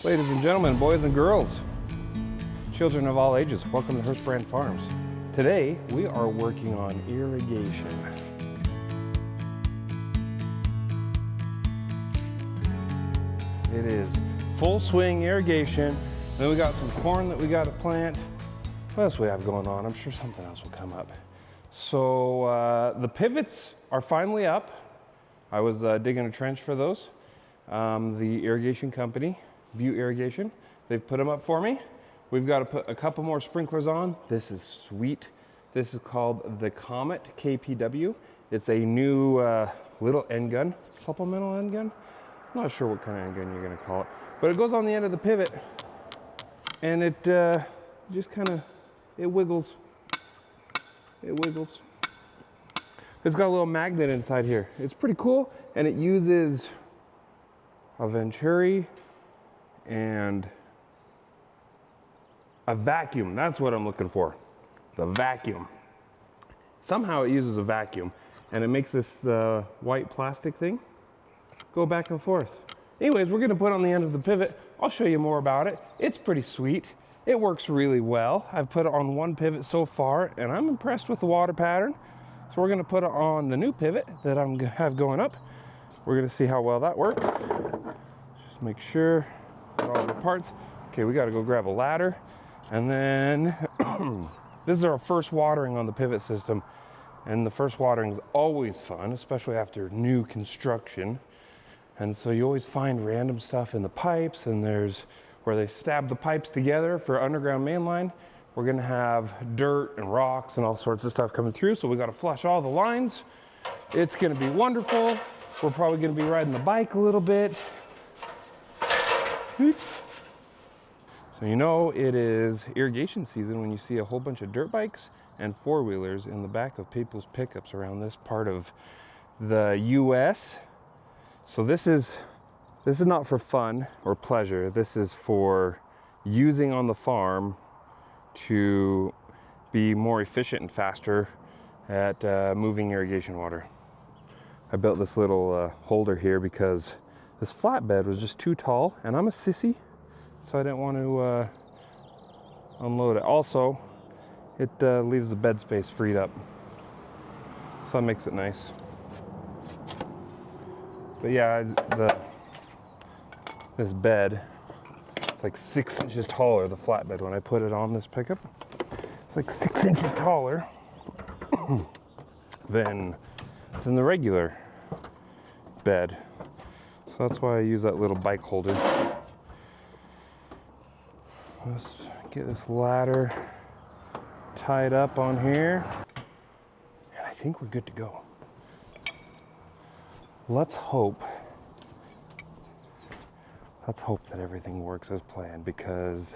Ladies and gentlemen, boys and girls, children of all ages, welcome to Hurstbrand Farms. Today, we are working on irrigation. It is full swing irrigation. Then we got some corn that we got to plant. What else we have going on? I'm sure something else will come up. So the pivots are finally up. I was digging a trench for those. The irrigation company, View Irrigation, they've put them up for me. We've got to put a couple more sprinklers on. This is sweet. This is called the Comet KPW. It's a new little end gun, supplemental end gun. I'm not sure what kind of end gun you're gonna call it, but it goes on the end of the pivot and it just kind of, it wiggles. It wiggles. It's got a little magnet inside here. It's pretty cool, and it uses a Venturi and a vacuum. That's what I'm looking for, the vacuum. Somehow it uses a vacuum, and it makes this white plastic thing go back and forth. Anyways, we're gonna put on the end of the pivot. I'll show you more about it. It's pretty sweet. It works really well. I've put it on one pivot so far, and I'm impressed with the water pattern. So we're gonna put it on the new pivot that I'm gonna have going up. We're gonna see how well that works. Just make sure got all the parts. Okay, we gotta go grab a ladder. And then, this is our first watering on the pivot system. And the first watering is always fun, especially after new construction. And so you always find random stuff in the pipes, and there's where they stab the pipes together for underground main line. We're gonna have dirt and rocks and all sorts of stuff coming through, so we gotta flush all the lines. It's gonna be wonderful. We're probably gonna be riding the bike a little bit. So you know it is irrigation season when you see a whole bunch of dirt bikes and four-wheelers in the back of people's pickups around this part of the US. So this is not for fun or pleasure. This is for using on the farm to be more efficient and faster at moving irrigation water. I built this little holder here because this flatbed was just too tall, and I'm a sissy, so I didn't want to unload it. Also, it leaves the bed space freed up, so that makes it nice. But yeah, this bed, it's like 6 inches taller, the flatbed, when I put it on this pickup. It's like 6 inches taller than the regular bed. So that's why I use that little bike holder. Let's get this ladder tied up on here. And I think we're good to go. Let's hope that everything works as planned, because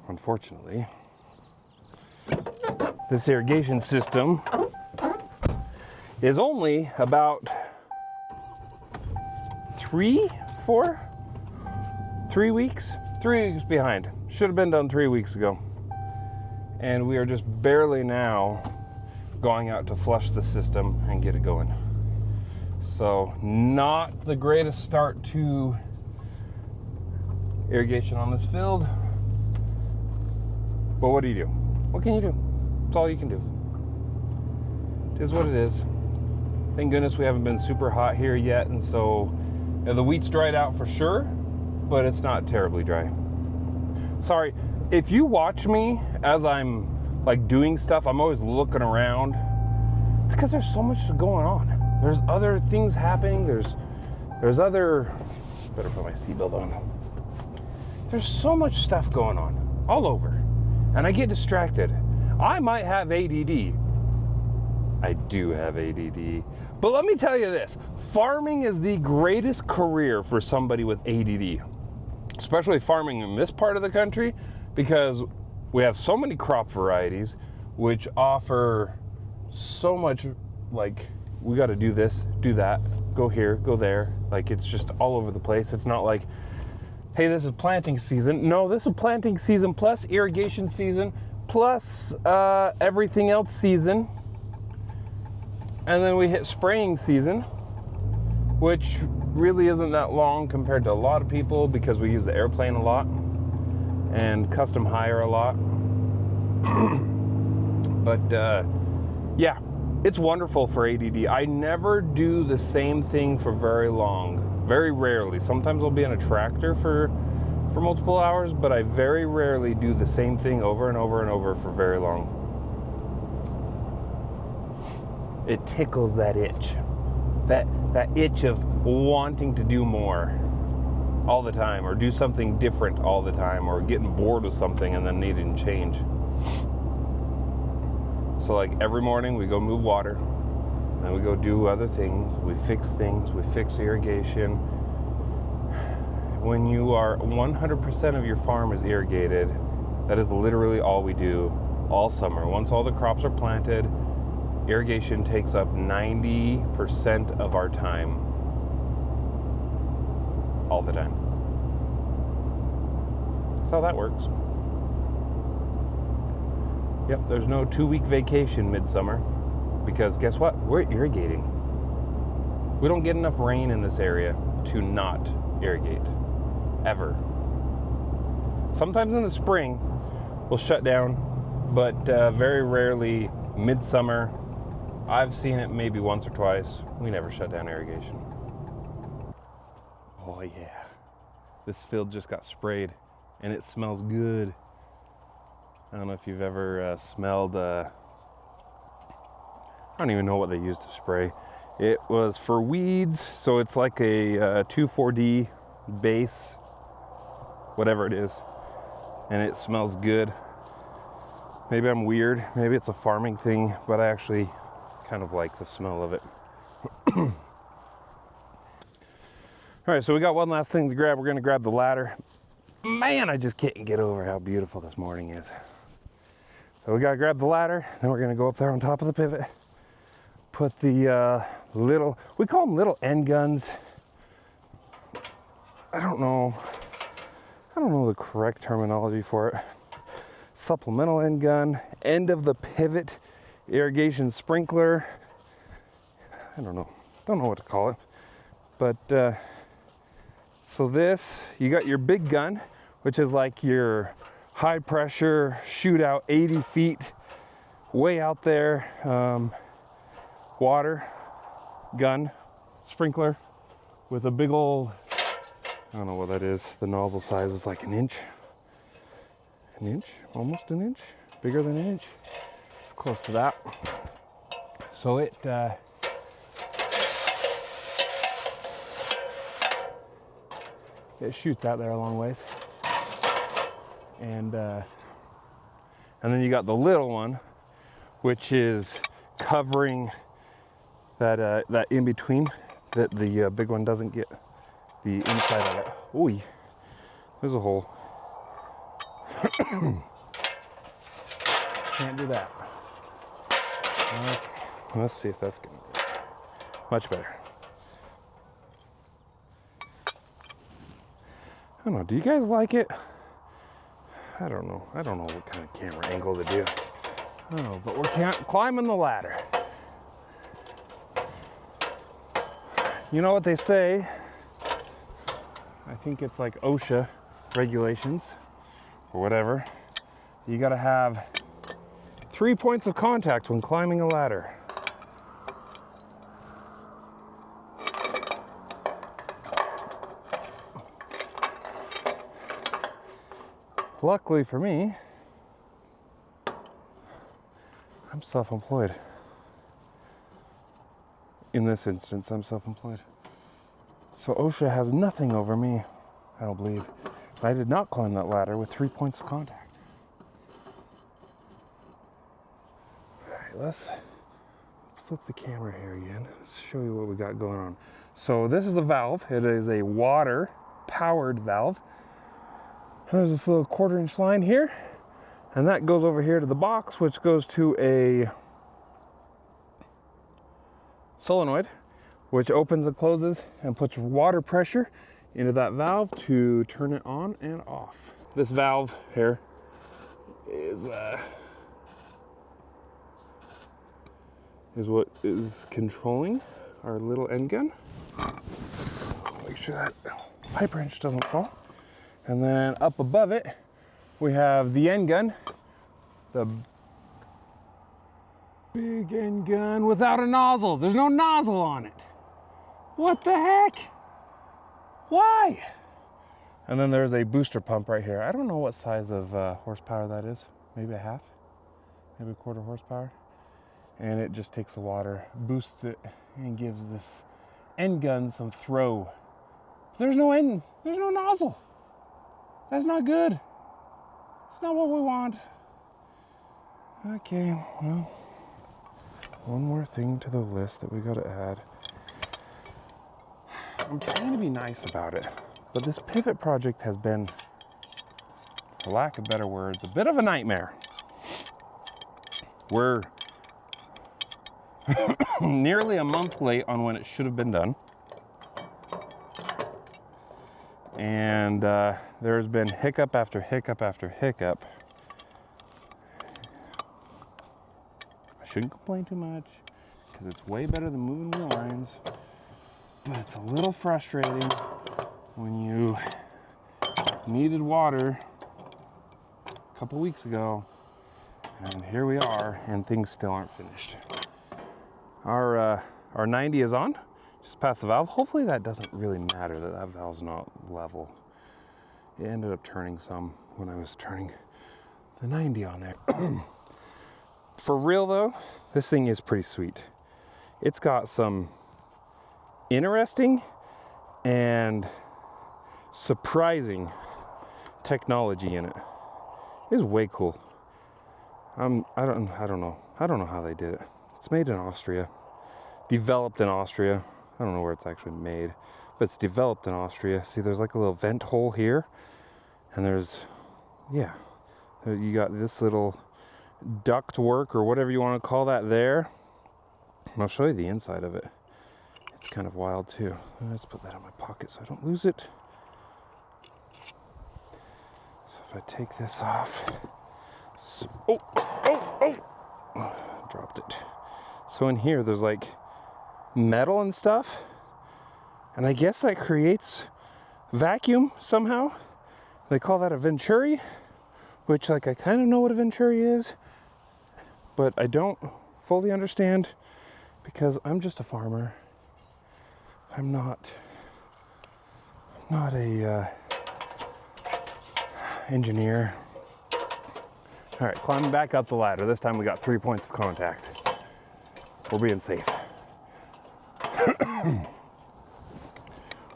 unfortunately, this irrigation system is only about 3 weeks behind. Should have been done 3 weeks ago. And we are just barely now going out to flush the system and get it going. So not the greatest start to irrigation on this field. But what do you do? What can you do? It's all you can do. It is what it is. Thank goodness we haven't been super hot here yet, and so the wheat's dried out for sure, but it's not terribly dry. Sorry, if you watch me as I'm like doing stuff, I'm always looking around. It's because there's so much going on. There's other things happening. There's other, better put my seatbelt on. There's so much stuff going on all over, and I get distracted. I might have ADD. I do have ADD. But let me tell you this, farming is the greatest career for somebody with ADD, especially farming in this part of the country, because we have so many crop varieties which offer so much, like, we got to do this, do that, go here, go there. Like, it's just all over the place. It's not like, hey, this is planting season. No, this is planting season plus irrigation season plus everything else season. And then we hit spraying season, which really isn't that long compared to a lot of people because we use the airplane a lot and custom hire a lot. But yeah, it's wonderful for ADD. I never do the same thing for very long. Very rarely. Sometimes I'll be in a tractor for multiple hours, but I very rarely do the same thing over and over and over for very long. It tickles that itch. That itch of wanting to do more all the time, or do something different all the time, or getting bored with something and then needing change. So like every morning we go move water, and we go do other things. We fix irrigation. When you are 100% of your farm is irrigated, that is literally all we do all summer. Once all the crops are planted, irrigation takes up 90% of our time. All the time. That's how that works. Yep, there's no 2-week vacation midsummer, because guess what? We're irrigating. We don't get enough rain in this area to not irrigate, ever. Sometimes in the spring, we'll shut down, but very rarely midsummer. I've seen it maybe once or twice. We never shut down irrigation. Oh yeah, this field just got sprayed and it smells good. I don't know if you've ever smelled, I don't even know what they used to spray. It was for weeds, so it's like a 2,4-D base, whatever it is, and it smells good. Maybe I'm weird, maybe it's a farming thing, but I actually kind of like the smell of it. All right, so we got one last thing to grab. We're gonna grab the ladder. Man, I just can't get over how beautiful this morning is. So we gotta grab the ladder, then we're gonna go up there on top of the pivot, put the little, we call them little end guns. I don't know the correct terminology for it. Supplemental end gun, end of the pivot, irrigation sprinkler. I don't know what to call it. But so this, you got your big gun, which is like your high pressure shootout, 80 feet, way out there, water gun, sprinkler with a big old, I don't know what that is. The nozzle size is like an inch, almost an inch, bigger than an inch. It's close to that. So it, it shoots out there a long ways. And then you got the little one, which is covering that that in between that the big one doesn't get the inside of it. Ooh, there's a hole. Can't do that. Okay, let's see if that's gonna be much better. I don't know, do you guys like it? I don't know what kind of camera angle to do. I don't know, but we're climbing the ladder. You know what they say? I think it's like OSHA regulations or whatever. You gotta have 3 points of contact when climbing a ladder. Luckily for me, I'm self-employed. In this instance, I'm self-employed. So OSHA has nothing over me, I don't believe. But I did not climb that ladder with 3 points of contact. All right, let's flip the camera here again. Let's show you what we got going on. So this is the valve. It is a water-powered valve. There's this little 1/4-inch line here, and that goes over here to the box, which goes to a solenoid, which opens and closes and puts water pressure into that valve to turn it on and off. This valve here is what is controlling our little end gun. Make sure that pipe wrench doesn't fall. And then up above it, we have the end gun. The big end gun without a nozzle. There's no nozzle on it. What the heck? Why? And then there's a booster pump right here. I don't know what size of horsepower that is. Maybe a half, maybe a quarter horsepower. And it just takes the water, boosts it, and gives this end gun some throw. There's no end, there's no nozzle. That's not good. It's not what we want. Okay, well, one more thing to the list that we gotta add. I'm trying to be nice about it, but this pivot project has been, for lack of better words, a bit of a nightmare. We're nearly a month late on when it should have been done. And there's been hiccup after hiccup after hiccup. I shouldn't complain too much because it's way better than moving Wheellines. But it's a little frustrating when you needed water a couple weeks ago, and here we are, and things still aren't finished. Our 90 is on, just past the valve. Hopefully that doesn't really matter that that valve's not level. It ended up turning some when I was turning the 90 on there. For real though, this thing is pretty sweet. It's got some interesting and surprising technology in it. It's way cool. I don't know how they did it. It's made in Austria, developed in Austria. I don't know where it's actually made, but it's developed in Austria. See, there's like a little vent hole here, and there's, yeah, you got this little duct work or whatever you want to call that there. And I'll show you the inside of it. It's kind of wild too. Let's put that in my pocket so I don't lose it. So if I take this off, dropped it. So in here, there's like metal and stuff, and I guess that creates vacuum somehow. They call that a venturi, which, like, I kind of know what a venturi is, but I don't fully understand because I'm just a farmer. I'm not a engineer. All right, climbing back up the ladder. This time we got 3 points of contact. We're being safe.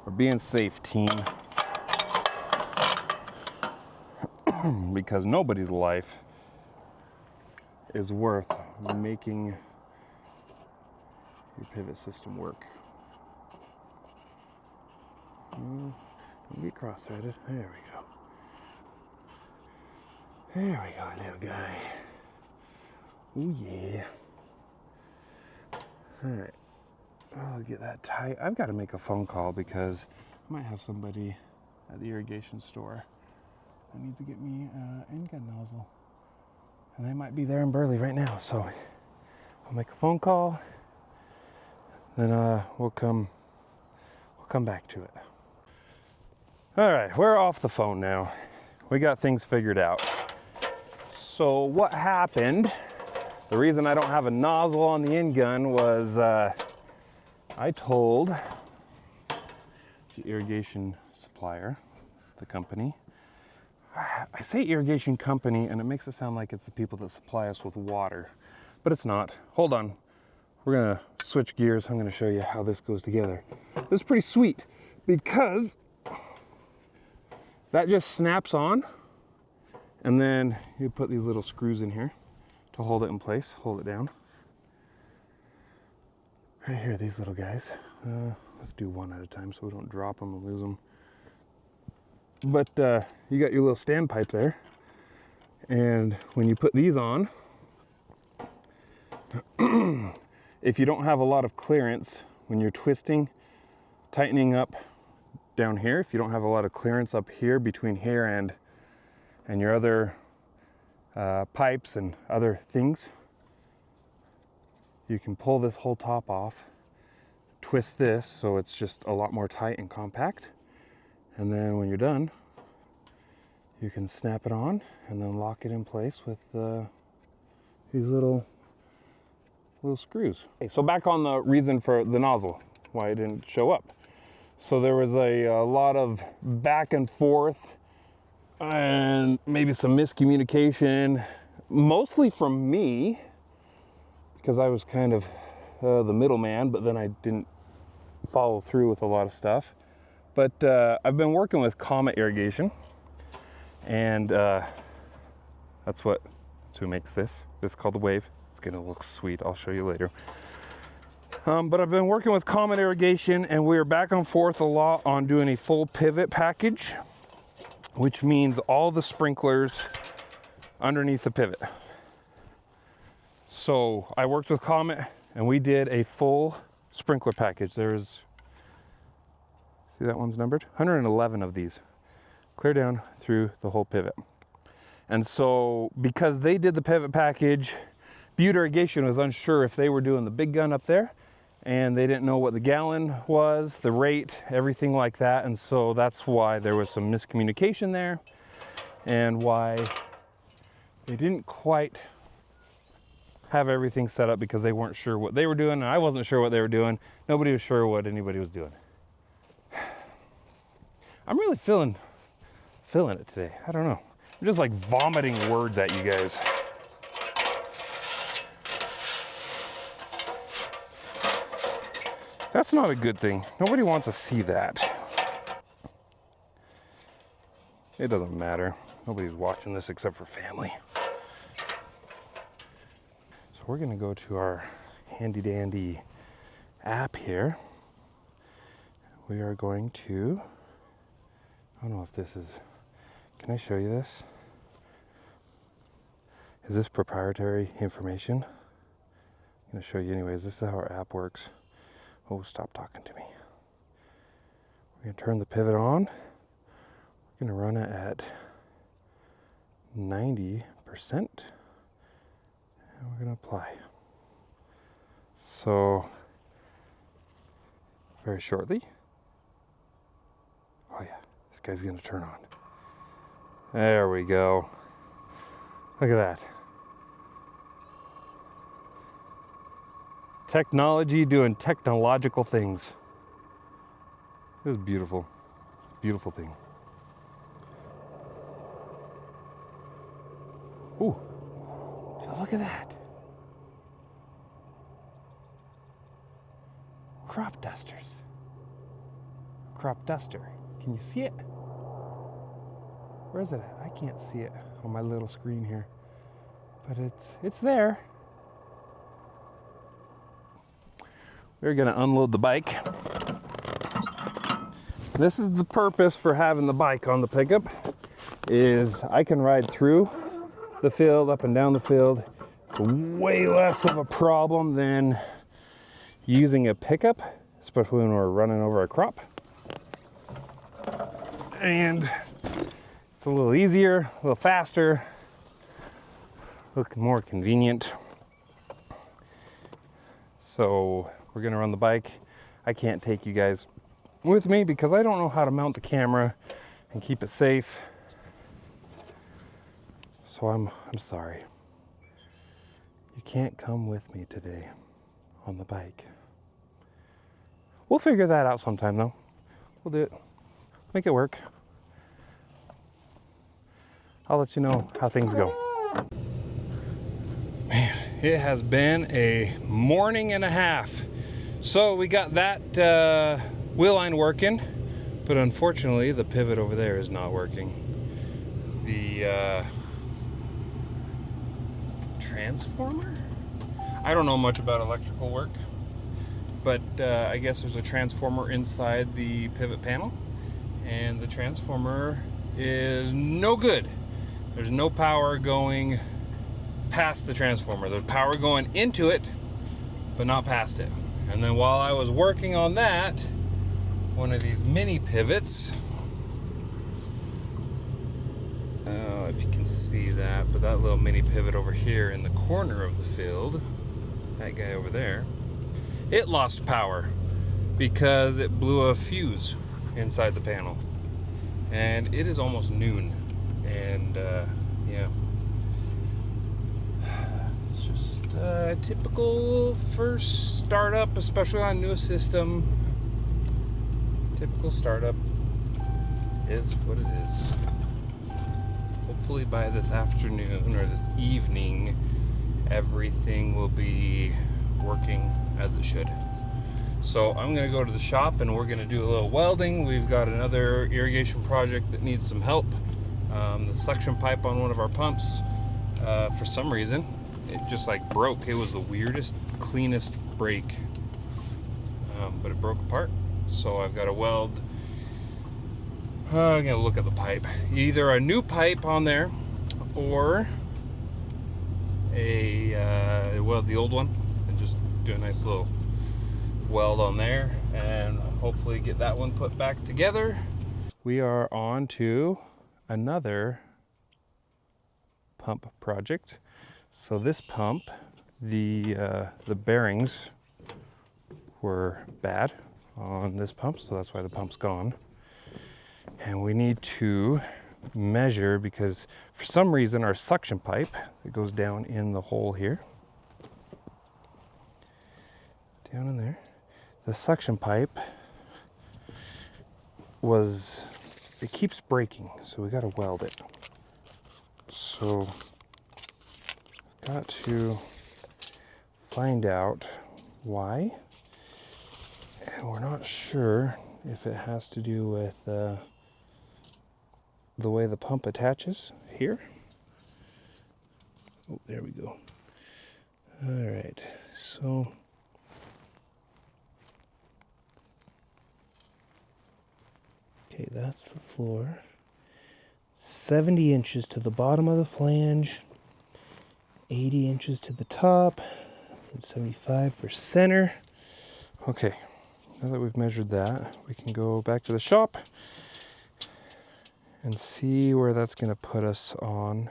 We're being safe, team. Because nobody's life is worth making your pivot system work. Don't get cross-threaded. There we go. There we go, little guy. Oh yeah. All right. I'll get that tight. I've got to make a phone call because I might have somebody at the irrigation store that needs to get me an end gun nozzle. And they might be there in Burley right now. So I'll make a phone call. Then we'll come back to it. All right, we're off the phone now. We got things figured out. So what happened, the reason I don't have a nozzle on the end gun was I told the irrigation supplier, the company, I say irrigation company and it makes it sound like it's the people that supply us with water, but it's not. Hold on, we're gonna switch gears. I'm gonna show you how this goes together. This is pretty sweet because that just snaps on, and then you put these little screws in here to hold it in place, hold it down. Right here, these little guys. Let's do one at a time so we don't drop them and lose them. But you got your little standpipe there, and when you put these on, if you don't have a lot of clearance when you're twisting, tightening up down here, if you don't have a lot of clearance up here between here and your other pipes and other things, you can pull this whole top off, twist this so it's just a lot more tight and compact. And then when you're done, you can snap it on and then lock it in place with these little screws. Okay, so back on the reason for the nozzle, why it didn't show up. So there was a lot of back and forth and maybe some miscommunication, mostly from me, because I was kind of the middleman, but then I didn't follow through with a lot of stuff. But I've been working with Comet Irrigation, and that's who makes this. This is called the Wave. It's gonna look sweet. I'll show you later. But I've been working with Comet Irrigation, and we are back and forth a lot on doing a full pivot package, which means all the sprinklers underneath the pivot. So I worked with Comet, and we did a full sprinkler package. There's, see that one's numbered? 111 of these, clear down through the whole pivot. And so because they did the pivot package, Butte Irrigation was unsure if they were doing the big gun up there, and they didn't know what the gallon was, the rate, everything like that. And so that's why there was some miscommunication there, and why they didn't quite have everything set up, because they weren't sure what they were doing, and I wasn't sure what they were doing. Nobody was sure what anybody was doing. I'm really feeling it today. I don't know. I'm just like vomiting words at you guys. That's not a good thing. Nobody wants to see that. It doesn't matter. Nobody's watching this except for family. So we're gonna go to our handy dandy app here. We are going to, I don't know if this is, can I show you this? Is this proprietary information? I'm gonna show you anyways. This is how our app works. Oh, stop talking to me. We're gonna turn the pivot on. We're gonna run it at 90%. And we're gonna apply. So, very shortly. Oh yeah, this guy's gonna turn on. There we go. Look at that. Technology doing technological things. This is beautiful. It's a beautiful thing. Ooh, look at that. Crop dusters. Crop duster. Can you see it? Where is it at? I can't see it on my little screen here. But it's there. We're gonna unload the bike. This is the purpose for having the bike on the pickup, is I can ride through the field, up and down the field. It's way less of a problem than using a pickup, especially when we're running over a crop. And it's a little easier, a little faster, a little more convenient. So we're gonna run the bike. I can't take you guys with me because I don't know how to mount the camera and keep it safe. So I'm sorry. You can't come with me today on the bike. We'll figure that out sometime though. We'll do it. Make it work. I'll let you know how things go. Man, it has been a morning and a half. So we got that wheel line working, but unfortunately the pivot over there is not working. The transformer? I don't know much about electrical work, but I guess there's a transformer inside the pivot panel, and the transformer is no good. There's no power going past the transformer. There's power going into it, but not past it. And then while I was working on that, one of these mini pivots, if you can see that, but that little mini pivot over here in the corner of the field, that guy over there, it lost power. because it blew a fuse inside the panel. And it is almost noon. And yeah, it's just a typical first startup, especially on a new system. Typical startup is what it is. Hopefully by this afternoon or this evening, everything will be working as it should. So I'm going to go to the shop and we're going to do a little welding. We've got another irrigation project that needs some help. The suction pipe on one of our pumps, for some reason, it just like broke. It was the weirdest, cleanest break, but it broke apart. So I've got to weld. I'm going to look at the pipe. Either a new pipe on there or weld the old one and just do a nice little weld on there and hopefully get that one put back together. We are on to another pump project. So this pump, the bearings were bad on this pump, so that's why the pump's gone. And we need to measure because for some reason our suction pipe that goes down in the hole here, down in there, the suction pipe it keeps breaking, so we got to weld it. So I've got to find out why, and we're not sure if it has to do with the way the pump attaches here. Oh, there we go. All right, so okay, that's the floor. 70 inches to the bottom of the flange, 80 inches to the top, and 75 for center. Okay, now that we've measured that, we can go back to the shop and see where that's going to put us on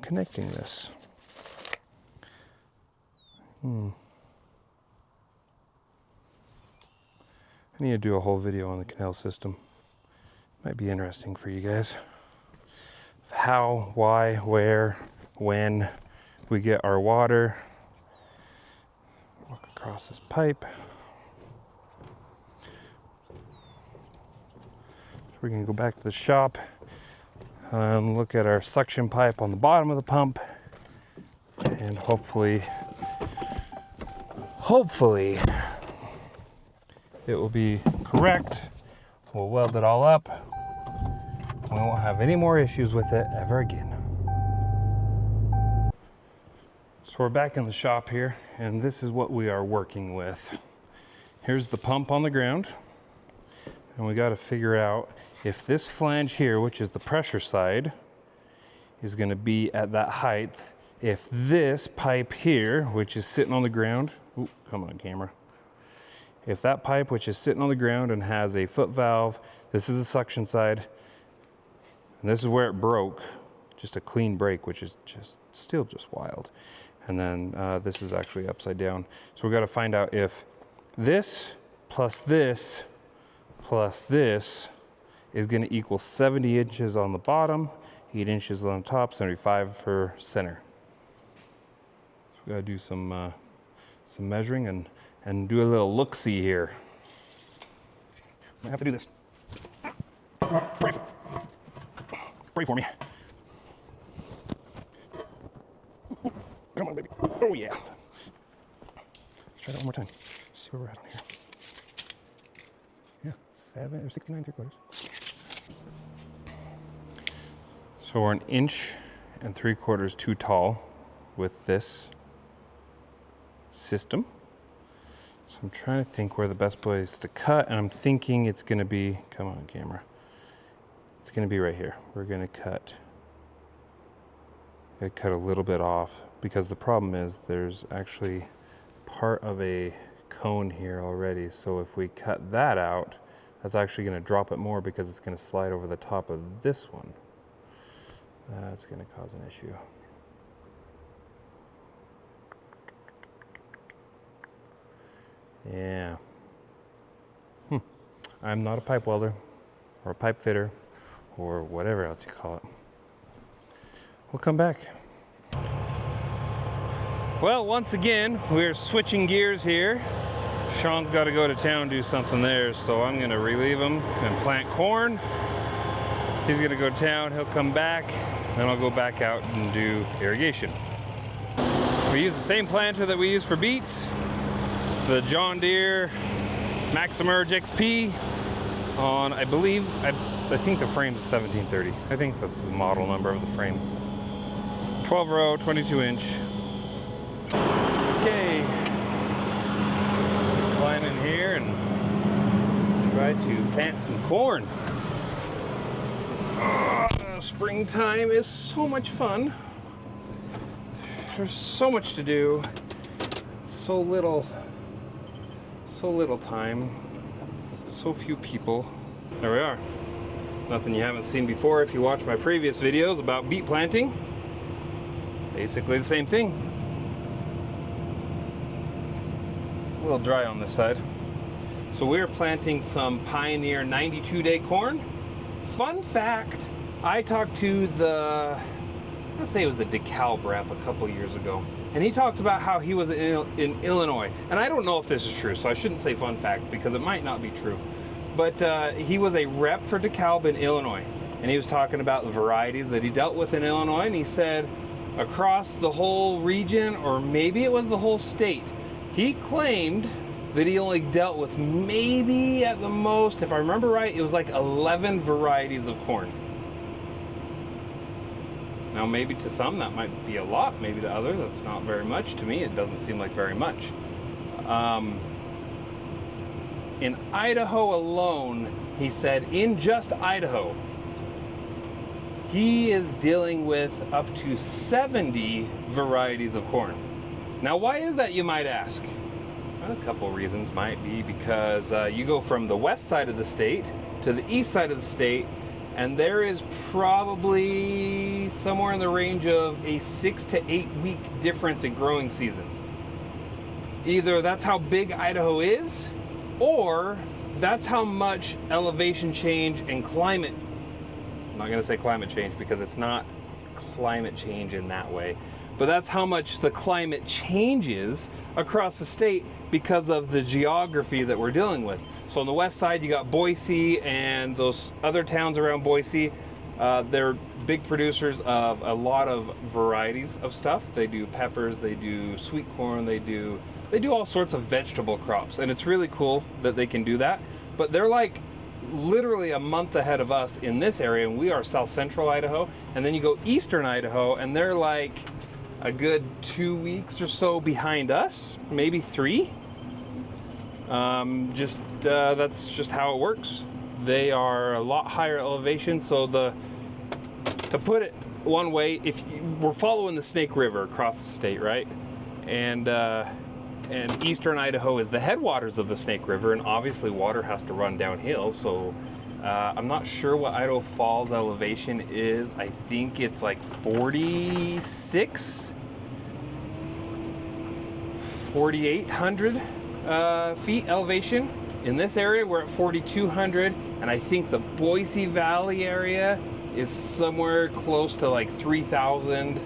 connecting this. I need to do a whole video on the canal system. Might be interesting for you guys. How, why, where, when we get our water. Walk across this pipe. We're going to go back to the shop and look at our suction pipe on the bottom of the pump, and hopefully it will be correct. We'll weld it all up. We won't have any more issues with it ever again. So we're back in the shop here, and this is what we are working with. Here's the pump on the ground, and we got to figure out if this flange here, which is the pressure side, is going to be at that height. If this pipe here, which is sitting on the ground, ooh, come on camera. If that pipe, which is sitting on the ground and has a foot valve, this is the suction side, and this is where it broke, just a clean break, which is still just wild. And then this is actually upside down. So we got to find out if this plus this plus this is going to equal 70 inches on the bottom, 8 inches on the top, 75 for center. So we got to do some measuring and do a little look-see here. I have to do this. Pray for me. Come on, baby. Oh, yeah. Let's try that one more time. See where we're at on here. Yeah, 69 3/4. So we're 1 3/4 inches too tall with this system. So I'm trying to think where the best place to cut, and I'm thinking it's going to be, come on camera, it's going to be right here. We're going to cut a little bit off, because the problem is there's actually part of a cone here already. So if we cut that out, that's actually going to drop it more because it's going to slide over the top of this one. That's going to cause an issue. Yeah. I'm not a pipe welder or a pipe fitter or whatever else you call it. We'll come back. Well, once again, we're switching gears here. Sean's got to go to town, do something there, so I'm going to relieve him and plant corn. He's going to go to town, he'll come back, then I'll go back out and do irrigation. We use the same planter that we use for beets. It's the John Deere Maximerge XP on, I believe, I think the frame's 1730. I think that's the model number of the frame. 12 row, 22 inch. Okay. Climb in here and try to plant some corn. Springtime is so much fun. There's so much to do. So little time. So few people. There we are. Nothing you haven't seen before if you watch my previous videos about beet planting. Basically the same thing. It's a little dry on this side. So we're planting some Pioneer 92-day corn. Fun fact, I talked to let's say it was the DeKalb rep a couple years ago, and he talked about how he was in Illinois. And I don't know if this is true, so I shouldn't say fun fact because it might not be true. But he was a rep for DeKalb in Illinois, and he was talking about the varieties that he dealt with in Illinois, and he said across the whole region, or maybe it was the whole state, he claimed that he only dealt with maybe at the most, if I remember right, it was like 11 varieties of corn. Now maybe to some that might be a lot, maybe to others that's not very much. To me it doesn't seem like very much. In Idaho alone, he said, in just Idaho, he is dealing with up to 70 varieties of corn. Now why is that, you might ask? A couple reasons. Might be because you go from the west side of the state to the east side of the state, and there is probably somewhere in the range of a 6 to 8 week difference in growing season. Either that's how big Idaho is, or that's how much elevation change and climate, I'm not going to say climate change because it's not climate change in that way, but that's how much the climate changes across the state because of the geography that we're dealing with. So on the west side, you got Boise and those other towns around Boise. They're big producers of a lot of varieties of stuff. They do peppers, they do sweet corn, they do all sorts of vegetable crops, and it's really cool that they can do that. But they're like literally a month ahead of us in this area, and we are south central Idaho, and then you go eastern Idaho and they're like a good 2 weeks or so behind us, maybe 3. That's just how it works. They are a lot higher elevation, so to put it one way, we're following the Snake River across the state, right? And eastern Idaho is the headwaters of the Snake River, and obviously water has to run downhill, so I'm not sure what Idaho Falls elevation is. I think it's like 4,800 feet elevation. In this area, we're at 4,200, and I think the Boise Valley area is somewhere close to like 3,000,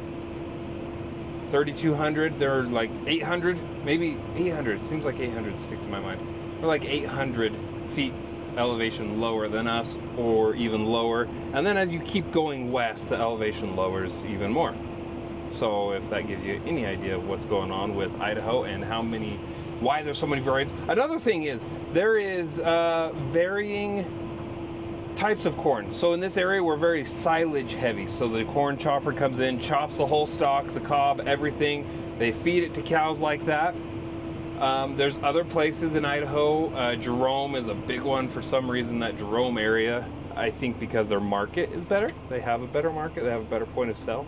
3,200. They're like 800, maybe 800. It seems like 800 sticks in my mind. They're like 800 feet elevation lower than us, or even lower. And then as you keep going west, the elevation lowers even more. So if that gives you any idea of what's going on with Idaho and why there's so many varieties. Another thing is there is varying types of corn. So in this area, we're very silage heavy. So the corn chopper comes in, chops the whole stalk, the cob, everything. They feed it to cows like that. There's other places in Idaho. Jerome is a big one for some reason, that Jerome area. I think because their market is better. They have a better market. They have a better point of sale.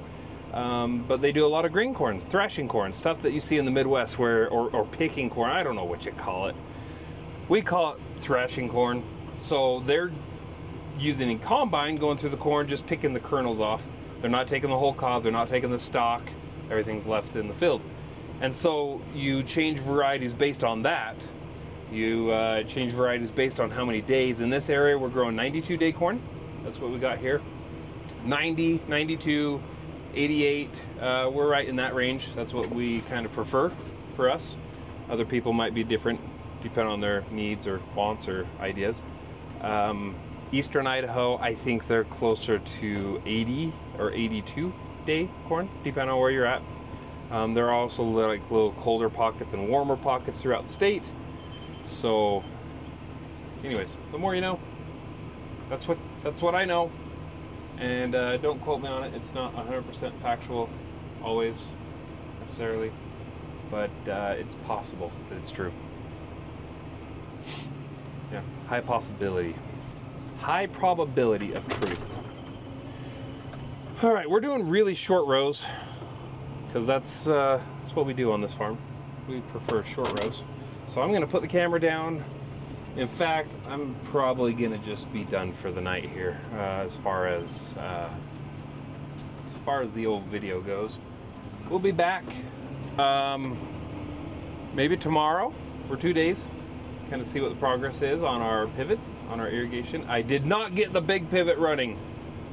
But they do a lot of grain corns, thrashing corn, stuff that you see in the Midwest, or picking corn. I don't know what you call it. We call it thrashing corn. So they're using a combine, going through the corn, just picking the kernels off. They're not taking the whole cob. They're not taking the stalk. Everything's left in the field. And so you change varieties based on that. You change varieties based on how many days. In this area, we're growing 92-day corn. That's what we got here. 90, 92, 88. We're right in that range. That's what we kind of prefer for us. Other people might be different, depending on their needs or wants or ideas. Eastern Idaho, I think they're closer to 80 or 82-day corn, depending on where you're at. There are also like little colder pockets and warmer pockets throughout the state. So, anyways, the more you know. That's what I know. And don't quote me on it. It's not 100% factual, always, necessarily. But it's possible that it's true. Yeah, high possibility. High probability of truth. All right, we're doing really short rows because that's what we do on this farm. We prefer short rows. So I'm gonna put the camera down. In fact, I'm probably gonna just be done for the night here as far as the old video goes. We'll be back maybe tomorrow for 2 days. Kind of see what the progress is on our pivot, on our irrigation. I did not get the big pivot running,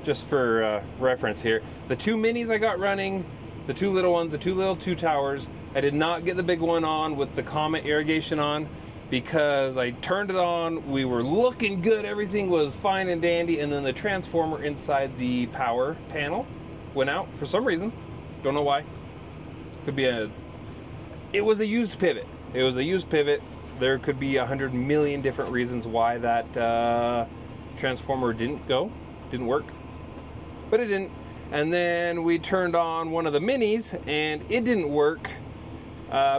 just for reference here. The 2 minis I got running, the 2 little ones, the 2 little 2 towers. I did not get the big one on with the Comet irrigation on because I turned it on, we were looking good, everything was fine and dandy, and then the transformer inside the power panel went out for some reason. Don't know why. Could be it was a used pivot. It was a used pivot. There could be 100 million different reasons why that transformer didn't work, but it didn't. And then we turned on one of the minis and it didn't work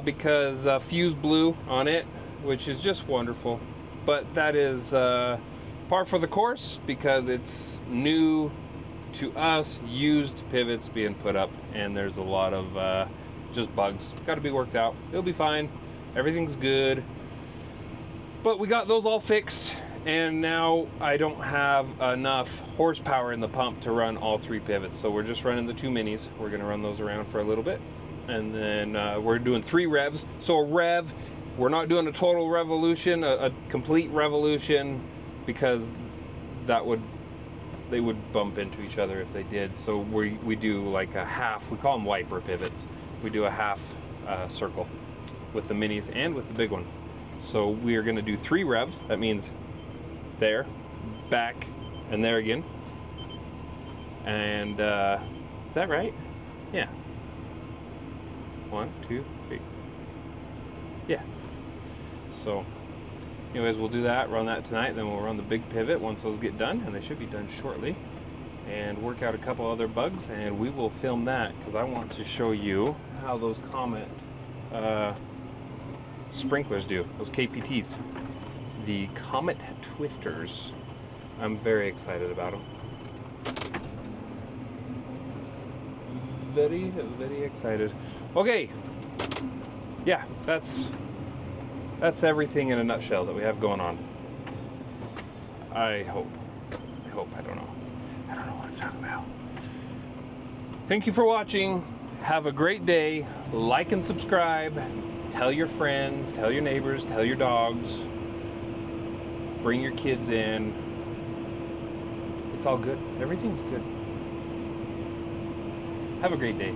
because a fuse blew on it, which is just wonderful. But that is par for the course because it's new to us, used pivots being put up, and there's a lot of just bugs. Got to be worked out. It'll be fine. Everything's good. But we got those all fixed, and now I don't have enough horsepower in the pump to run all 3 pivots. So we're just running the 2 minis. We're gonna run those around for a little bit. And then we're doing 3 revs. So a rev, we're not doing a total revolution, a complete revolution, because they would bump into each other if they did. So we do like a half, we call them wiper pivots. We do a half circle with the minis and with the big one. So we are gonna do 3 revs. That means there, back, and there again. And is that right? Yeah. 1, 2, 3. Yeah. So anyways, we'll do that, run that tonight, then we'll run the big pivot once those get done, and they should be done shortly, and work out a couple other bugs, and we will film that because I want to show you how those Comet sprinklers do, those KPTs, the Comet Twisters. I'm very excited about them. Very, very excited. Okay, yeah, that's everything in a nutshell that we have going on. I hope, I don't know what to talk about. Thank you for watching. Have a great day. Like and subscribe. Tell your friends, tell your neighbors, tell your dogs. Bring your kids in. It's all good. Everything's good. Have a great day.